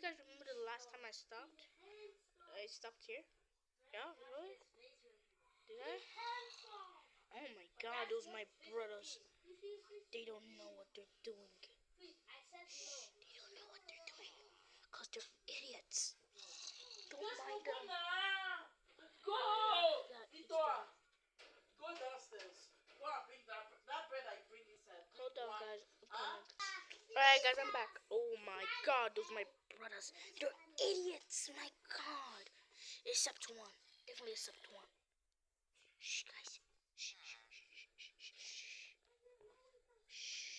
you guys remember the last time I stopped? I stopped here. Yeah, really? Did I? Oh my God, those my brothers. They don't know what they're doing. Shh, they don't know what they're doing. Cause they're idiots. Don't mind them. Go! Yeah, Go downstairs. Go and bring that bread that you bring inside. hold on, guys. Alright, guys, I'm back. Oh my God, those my brothers. They're idiots. My God. Except one. Definitely except one. Shh, guys. Shh, shh, shh, shh, shh, shh. Shh.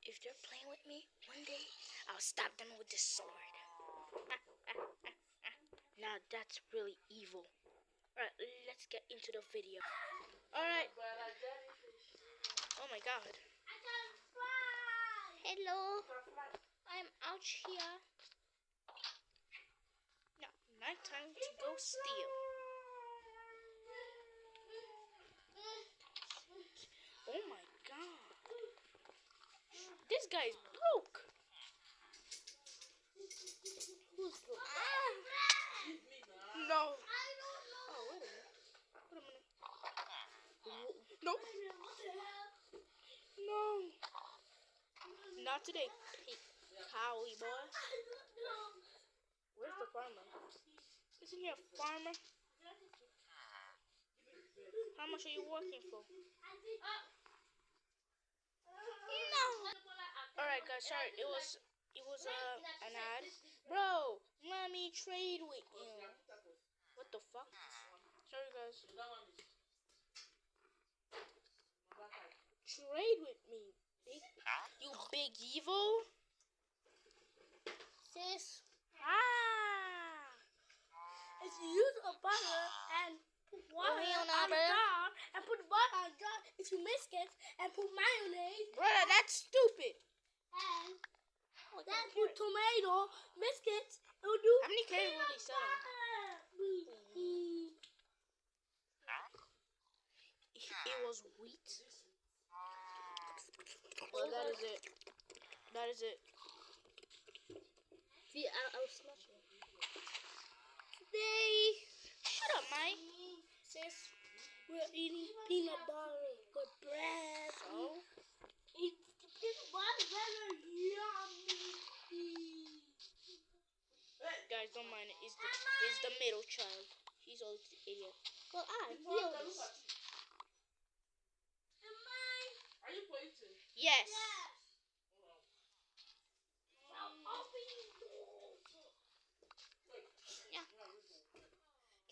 If they're playing with me, one day I'll stab them with this sword. Now that's really evil. Alright, let's get into the video. Alright. Oh my God. Hello. I'm out here. Now, nighttime to go steal. Oh my God. This guy is broke. Who's broke? No. Oh, wait a minute. Nope. No. Not today. Hey, Howie boy. Where's the farmer? Isn't he a farmer? How much are you working for? No. Alright guys, sorry. It was an ad. Bro, let me trade with you. What the fuck? Sorry guys. Trade with me, you big evil. Sis. If you use a butter and put water on the jar and put butter on the jar, if you mix it and put mayonnaise. Brother, that's stupid. And then put tomato, mix it, it will do. How many carrots were they selling? It was wheat. Well, that is it. That is it. See, I'll smash it. Today, shut up, Mike. Sis, we're eating peanut butter with bread. Oh? Eat peanut butter, very yummy. Guys, don't mind it. It's the middle child. He's always the idiot. Well, I'm the oldest. Are you going to? Yes. Yeah.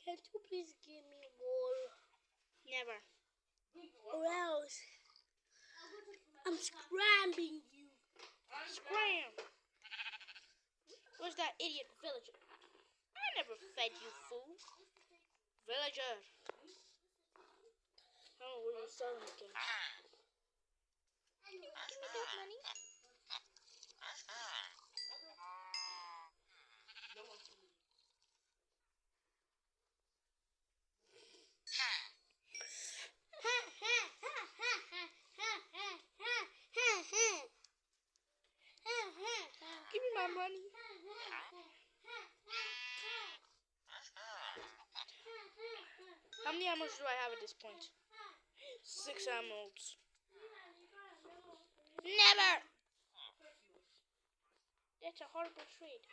Can you please give me more? Never. Or else I'm scrambling you. Scram. Where's that idiot villager? I never fed you, fool. Villager. Oh, where you selling again? Give me that money. Give me my money. How many emeralds do I have at this point? 6 emeralds. Never! That's a horrible trade.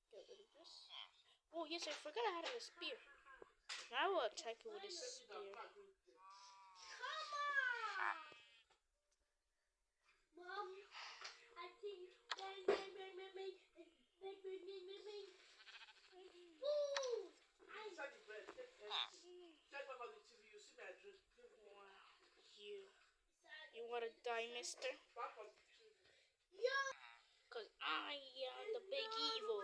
Get rid of this. Oh yes, I forgot I had a spear. Now I will attack you with this spear. Mom, I think Inside the bread, take everything. Check back on the TV, you see my drink. Wow, you wanna die, mister? Back on the TV. Cause I am the big evil.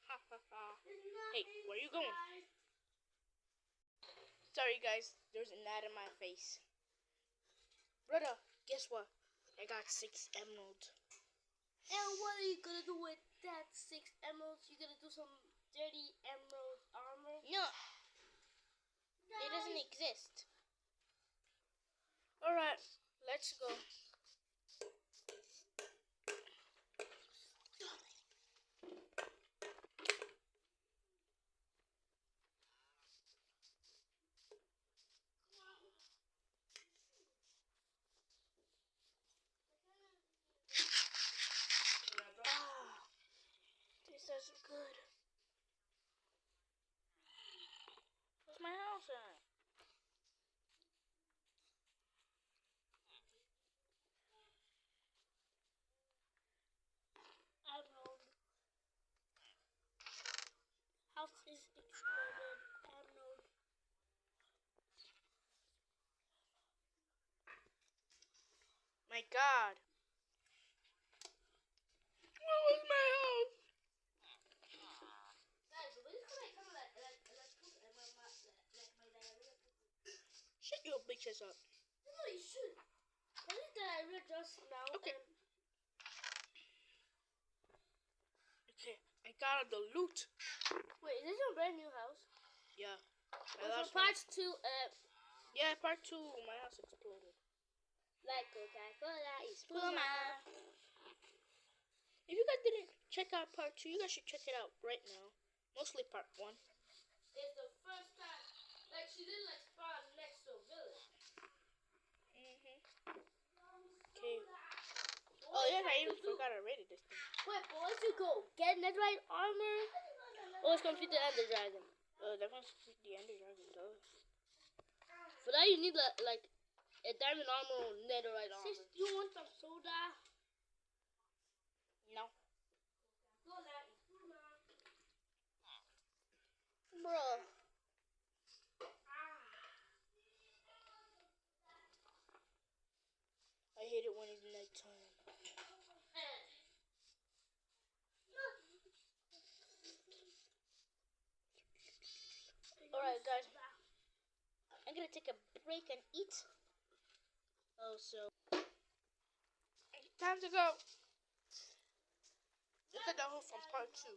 Ha ha ha. Hey, where you going? Sorry guys, there's an ad in my face. Brother, guess what? I got 6 emeralds. And what are you gonna do with that 6 emeralds? You gonna do some dirty emerald armor? No, it doesn't exist. Alright, let's go. This is good. Where's my house at? Emerald. House is exploded. Emerald. My God. Where was my house? Guys, we just gonna come like my diarrhea. Shut your bitches up. No, you should. What is diarrhea just now? Okay. Okay, I got all the loot. Wait, is this your brand new house? Yeah. So part 2, Yeah, part 2, my house exploded. like Coca-Cola is Puma. If you guys didn't check out part 2, you guys should check it out right now. Mostly part 1. It's the first time, like she didn't like spawn next to a village. Okay. Oh yeah, I even forgot I rated this thing. Wait, but once you go get netherite armor, or it's gonna feed the ender dragon. That one's the Ender Dragon does. For that you need like a diamond armor or netherite armor. Sis, you want some soda? No. Bro. I hate it when it's nighttime. Alright guys, I'm gonna take a break and eat. Time to go. Look at the whole from part 2.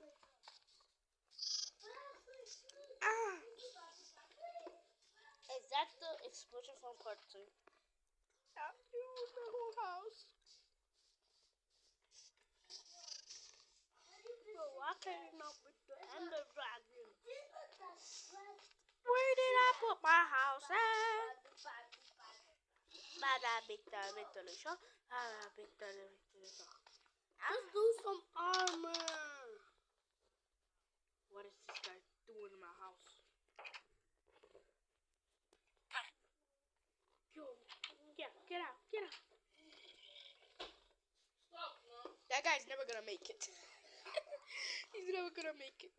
Is that the explosion from part 2? Yeah, it was the whole house. Bro, why can't you not with the ender dragon? Where did I put my house at? Let's do some armor. What is this guy doing in my house? Yo, yeah, get out. That guy's never gonna make it. He's never gonna make it.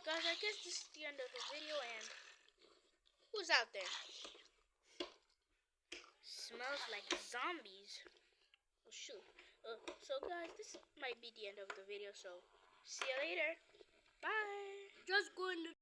Guys, I guess this is the end of the video, and who's out there? Smells like zombies. Oh shoot. So guys, this might be the end of the video, so see you later. Bye. Just go in the